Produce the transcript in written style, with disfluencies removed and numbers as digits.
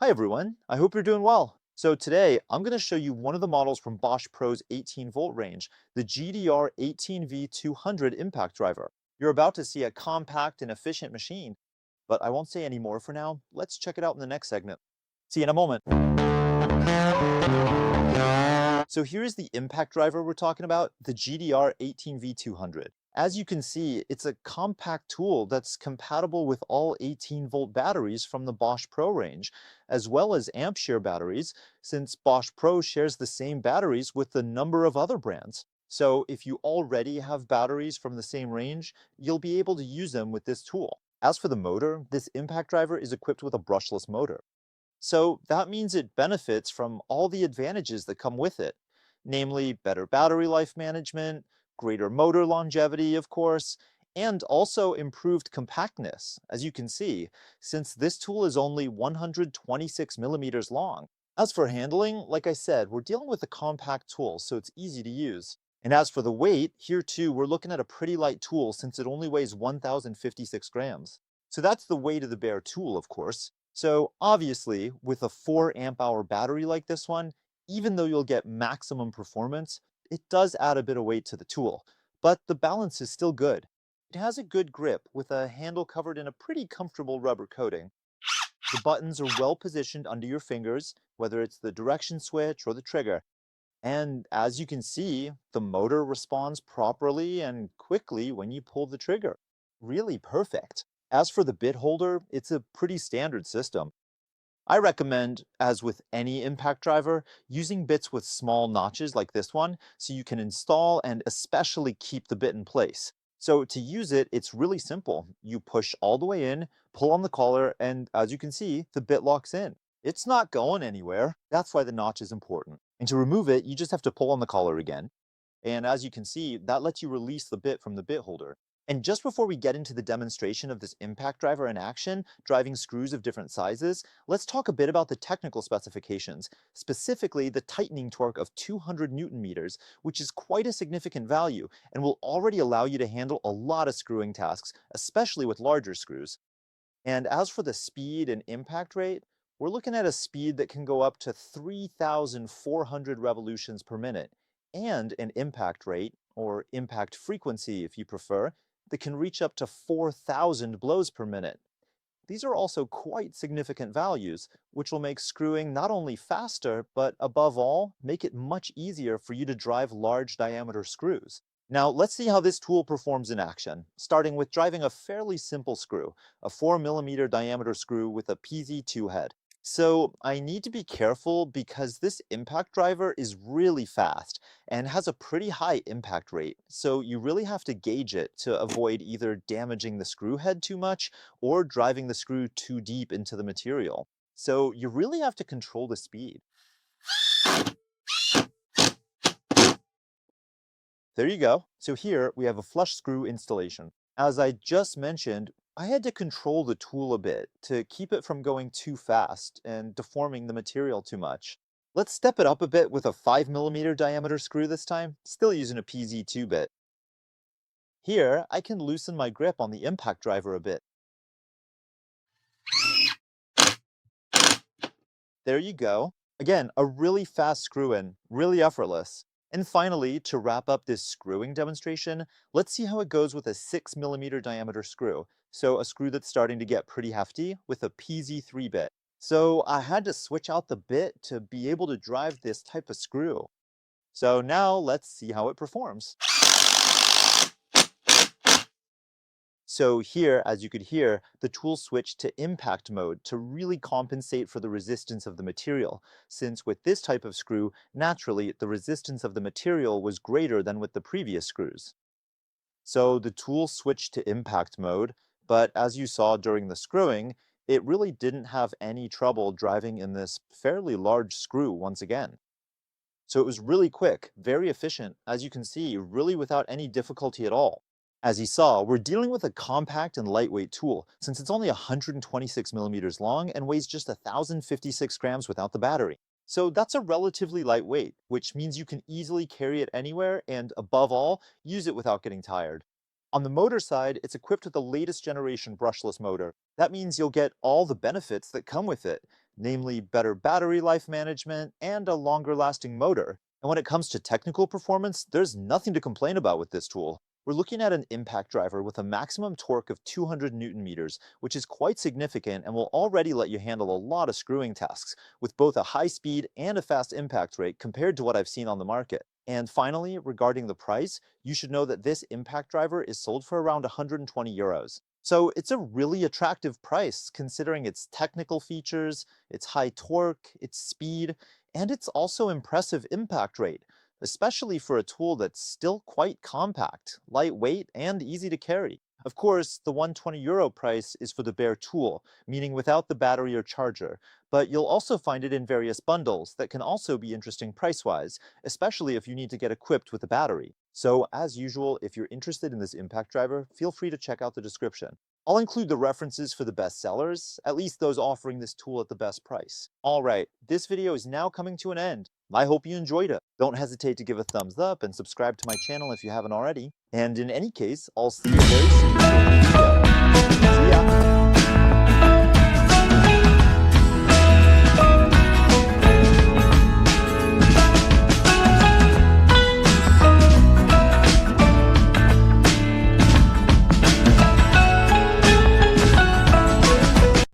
Hi everyone, I hope you're doing well. So today I'm going to show you one of the models from Bosch Pro's 18-volt range, the GDR 18V-200 impact driver. You're about to see a compact and efficient machine, but I won't say any more for now. Let's check it out in the next segment. See you in a moment. So here's the impact driver we're talking about, the GDR 18V-200. As you can see, it's a compact tool that's compatible with all 18-volt batteries from the Bosch Pro range, as well as AMPShare batteries, since Bosch Pro shares the same batteries with a number of other brands. So if you already have batteries from the same range, you'll be able to use them with this tool. As for the motor, this impact driver is equipped with a brushless motor. So that means it benefits from all the advantages that come with it, namely better battery life management, greater motor longevity, of course, and also improved compactness, as you can see, since this tool is only 126 millimeters long. As for handling, like I said, we're dealing with a compact tool, so it's easy to use. And as for the weight, here too, we're looking at a pretty light tool since it only weighs 1,056 grams. So that's the weight of the bare tool, of course. So obviously, with a 4 amp hour battery like this one, even though you'll get maximum performance, it does add a bit of weight to the tool, but the balance is still good. It has a good grip with a handle covered in a pretty comfortable rubber coating. The buttons are well positioned under your fingers, whether it's the direction switch or the trigger. And as you can see, the motor responds properly and quickly when you pull the trigger. Really perfect. As for the bit holder, it's a pretty standard system. I recommend, as with any impact driver, using bits with small notches like this one so you can install and especially keep the bit in place. So to use it, it's really simple. You push all the way in, pull on the collar, and as you can see, the bit locks in. It's not going anywhere. That's why the notch is important. And to remove it, you just have to pull on the collar again. And as you can see, that lets you release the bit from the bit holder. And just before we get into the demonstration of this impact driver in action, driving screws of different sizes, let's talk a bit about the technical specifications, specifically the tightening torque of 200 Newton meters, which is quite a significant value and will already allow you to handle a lot of screwing tasks, especially with larger screws. And as for the speed and impact rate, we're looking at a speed that can go up to 3,400 revolutions per minute, and an impact rate, or impact frequency if you prefer, that can reach up to 4,000 blows per minute. These are also quite significant values, which will make screwing not only faster, but above all, make it much easier for you to drive large diameter screws. Now, let's see how this tool performs in action, starting with driving a fairly simple screw, a 4 millimeter diameter screw with a PZ2 head. So I need to be careful because this impact driver is really fast and has a pretty high impact rate. So you really have to gauge it to avoid either damaging the screw head too much or driving the screw too deep into the material. So you really have to control the speed. There you go. So here we have a flush screw installation. As I just mentioned, I had to control the tool a bit to keep it from going too fast and deforming the material too much. Let's step it up a bit with a 5 millimeter diameter screw this time, still using a PZ2 bit. Here, I can loosen my grip on the impact driver a bit. There you go. Again, a really fast screw in, really effortless. And finally, to wrap up this screwing demonstration, let's see how it goes with a 6 millimeter diameter screw. So a screw that's starting to get pretty hefty with a PZ3 bit. So I had to switch out the bit to be able to drive this type of screw. So now let's see how it performs. So here, as you could hear, the tool switched to impact mode to really compensate for the resistance of the material, since with this type of screw, naturally, the resistance of the material was greater than with the previous screws. So the tool switched to impact mode, but as you saw during the screwing, it really didn't have any trouble driving in this fairly large screw once again. So it was really quick, very efficient, as you can see, really without any difficulty at all. As you saw, we're dealing with a compact and lightweight tool, since it's only 126 millimeters long and weighs just 1,056 grams without the battery. So that's a relatively light weight, which means you can easily carry it anywhere and, above all, use it without getting tired. On the motor side, it's equipped with the latest generation brushless motor. That means you'll get all the benefits that come with it, namely better battery life management and a longer lasting motor. And when it comes to technical performance, there's nothing to complain about with this tool. We're looking at an impact driver with a maximum torque of 200 Newton meters, which is quite significant and will already let you handle a lot of screwing tasks, with both a high speed and a fast impact rate compared to what I've seen on the market. And finally, regarding the price, you should know that this impact driver is sold for around 120 euros. So it's a really attractive price considering its technical features, its high torque, its speed, and its also impressive impact rate, especially for a tool that's still quite compact, lightweight, and easy to carry. Of course, the 120 euro price is for the bare tool, meaning without the battery or charger, but you'll also find it in various bundles that can also be interesting price-wise, especially if you need to get equipped with a battery. So as usual, if you're interested in this impact driver, feel free to check out the description. I'll include the references for the best sellers, at least those offering this tool at the best price. Alright, this video is now coming to an end. I hope you enjoyed it. Don't hesitate to give a thumbs up and subscribe to my channel if you haven't already. And in any case, I'll see you very soon for a new video. See ya!